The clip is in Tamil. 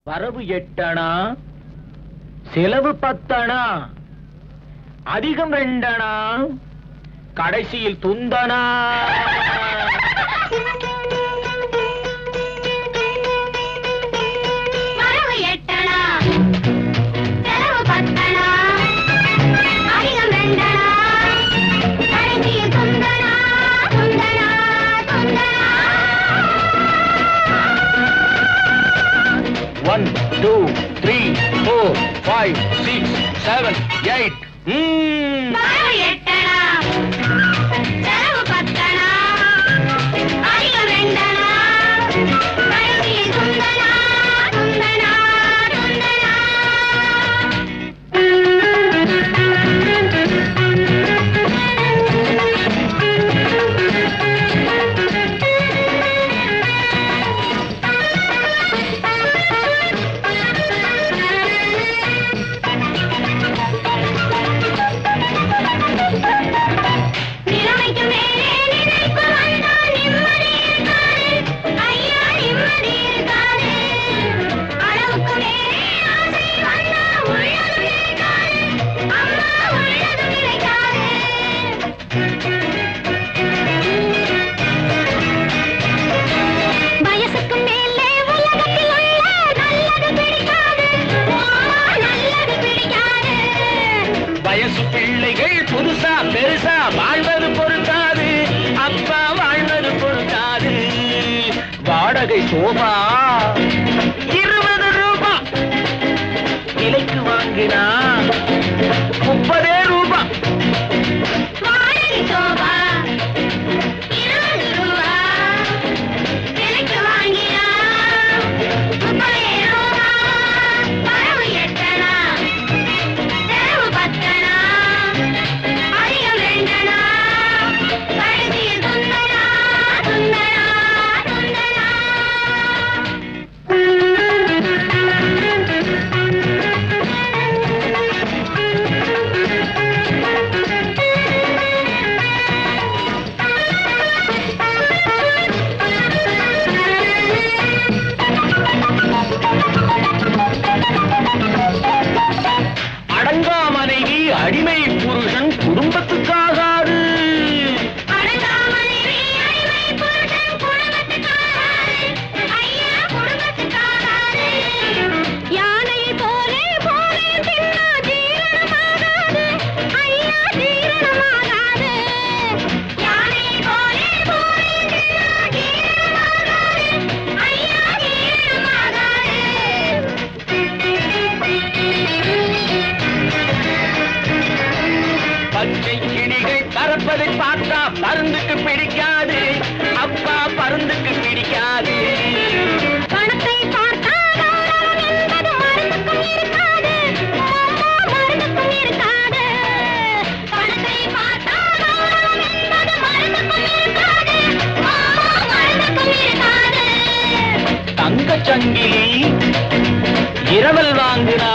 வரவு 8 அணா, செலவு 10 அணா, அதிகம் 2 அணா, கடைசியில் துந்தனா. One, two, three, four, five, six, seven, 8. வயசு பிள்ளைகள் புதுசா பெருசா வாழ்வது பொறுத்தாது, அப்பா வாழ்வது பொறுத்தாது. வாடகை சோபா 20 ரூபாய், விலைக்கு வாங்கினா 30 ரூபாய். அடிமை புருஷன் குடும்பத்துக்காகாது. யானை போலே போலே தின்னா ஜீரணமாகாது, ஐயா ஜீரணமாகாது. யானை போலே போலே தின்னா ஜீரணமாகாது, ஐயா ஜீரணமாகாது. பச்சை கிளிகள் பறப்பதை பார்த்தா பருந்துக்கு பிடிக்காது, அப்பா பருந்துக்கு பிடிக்காது. பணத்தை பார்த்தா கௌரவம் என்பது மருந்துக்கும் இருக்காது, அம்மா மருந்துக்கும் இருக்காது. பணத்தை பார்த்தா கௌரவம் என்பது மருந்துக்கும் இருக்காது, அம்மா மருந்துக்கும் இருக்காது. தங்கச் சங்கிலி இரவல் வாங்கினா